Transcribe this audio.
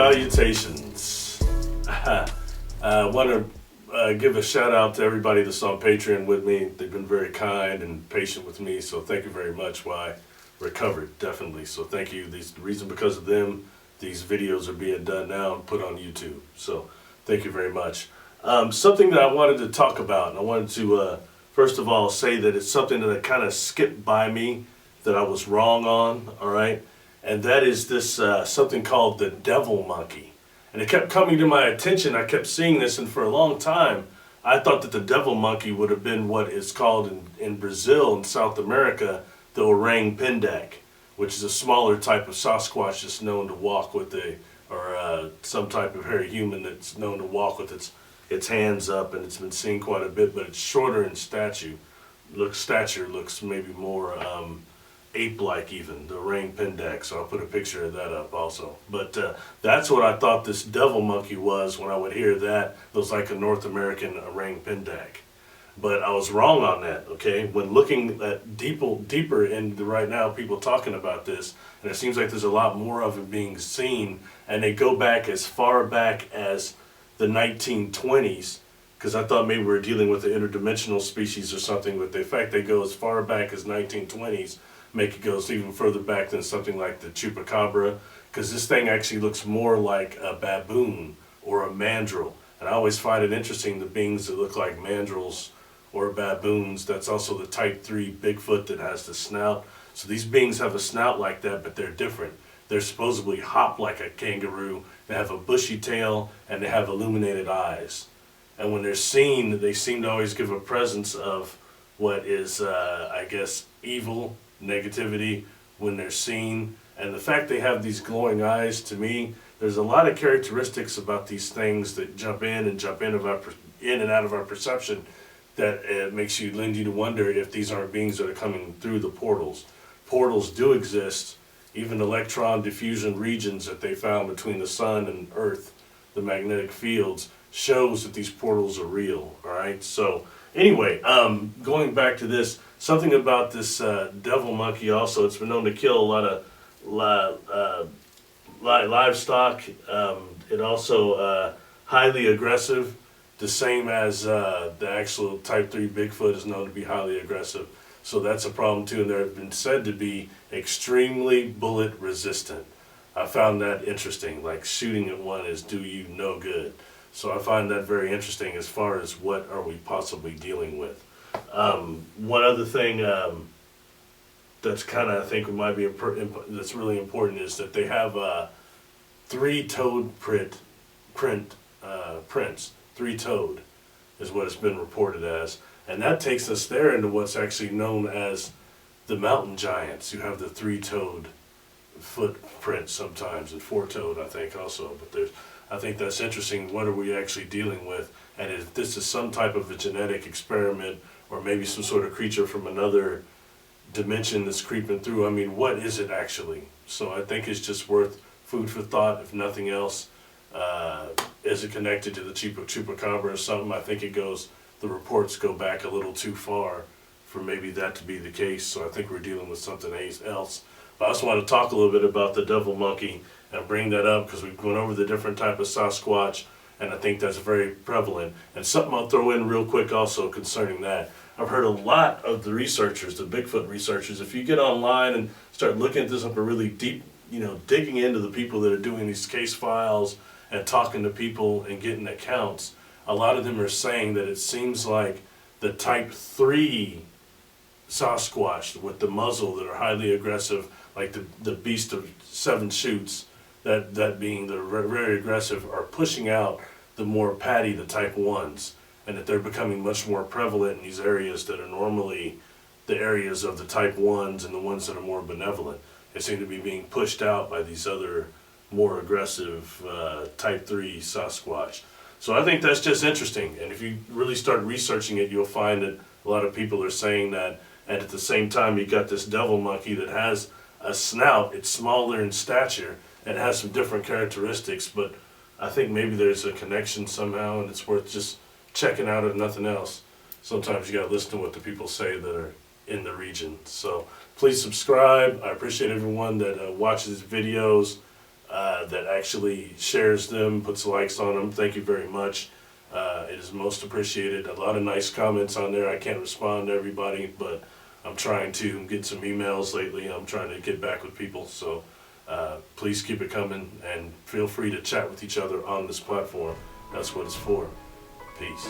Salutations. I want to give a shout out to everybody that's on Patreon with me. They've been very kind and patient with me, so thank you very much. While I recovered, definitely. So thank you. The reason because of them, these videos are being done now and put on YouTube. So thank you very much. Something that I wanted to talk about, and I wanted to first of all say that it's something that kind of skipped by me that I was wrong on, all right? And that is this something called the devil monkey. And it kept coming to my attention. I kept seeing this, and for a long time, I thought that the devil monkey would have been what is called in Brazil and South America, the orang pendak, which is a smaller type of Sasquatch that's known to walk with some type of hairy human that's known to walk with its hands up, and it's been seen quite a bit, but it's shorter in stature. Looks maybe more ape-like even, the orang pendak. So I'll put a picture of that up also. But that's what I thought this devil monkey was when I would hear that. It was like a North American orang pendak. But I was wrong on that, okay? When looking at deeper into right now, people talking about this, and it seems like there's a lot more of it being seen, and they go back as far back as the 1920s, because I thought maybe we were dealing with the interdimensional species or something, but in fact they go as far back as 1920s, make it go even further back than something like the chupacabra, because this thing actually looks more like a baboon or a mandrill. And I always find it interesting, the beings that look like mandrills or baboons. That's also the type 3 Bigfoot that has the snout. So these beings have a snout like that, but they're different. They're supposedly hop like a kangaroo. They have a bushy tail and they have illuminated eyes. And when they're seen, they seem to always give a presence of what is, I guess, evil, negativity when they're seen. And the fact they have these glowing eyes, to me, there's a lot of characteristics about these things that jump in and out of our perception that makes you lend you to wonder if these aren't beings that are coming through the portals. Portals do exist. Even electron diffusion regions that they found between the sun and earth, the magnetic fields, shows that these portals are real. All right, so anyway, going back to this, something about this devil monkey also, it's been known to kill a lot of livestock. It also highly aggressive, the same as the actual type 3 Bigfoot is known to be highly aggressive. So that's a problem too, and they've been said to be extremely bullet resistant. I found that interesting, like shooting at one is do you no good. So I find that very interesting as far as what are we possibly dealing with. One other thing that's kind of, I think might be that's really important is that they have 3-toed prints. 3-toed is what it's been reported as. And that takes us there into what's actually known as the mountain giants, who have the 3-toed footprints sometimes, and 4-toed I think also. But I think that's interesting. What are we actually dealing with? And if this is some type of a genetic experiment, or maybe some sort of creature from another dimension that's creeping through, I mean, what is it actually? So I think it's just worth food for thought, if nothing else. Is it connected to the chupacabra or something? I think the reports go back a little too far for maybe that to be the case. So I think we're dealing with something else. But I just want to talk a little bit about the devil monkey and bring that up because we've gone over the different type of Sasquatch, and I think that's very prevalent. And something I'll throw in real quick also concerning that. I've heard a lot of the researchers, the Bigfoot researchers, if you get online and start looking at this up a really deep, digging into the people that are doing these case files and talking to people and getting accounts, a lot of them are saying that it seems like the type 3 Sasquatch with the muzzle that are highly aggressive, like the beast of 7 shoots, that being the very aggressive, are pushing out the more patty, the type 1s, and that they're becoming much more prevalent in these areas that are normally the areas of the type 1s and the ones that are more benevolent. They seem to be being pushed out by these other more aggressive type 3 Sasquatch. So I think that's just interesting, and if you really start researching it, you'll find that a lot of people are saying that, and at the same time you got this devil monkey that has a snout, it's smaller in stature, and has some different characteristics, but I think maybe there's a connection somehow, and it's worth just checking out if nothing else. Sometimes you gotta listen to what the people say that are in the region. So please subscribe. I appreciate everyone that watches videos. that actually shares them, puts likes on them. Thank you very much. It is most appreciated. A lot of nice comments on there. I can't respond to everybody, but I'm trying to get some emails lately. I'm trying to get back with people. So please keep it coming and feel free to chat with each other on this platform. That's what it's for. Peace.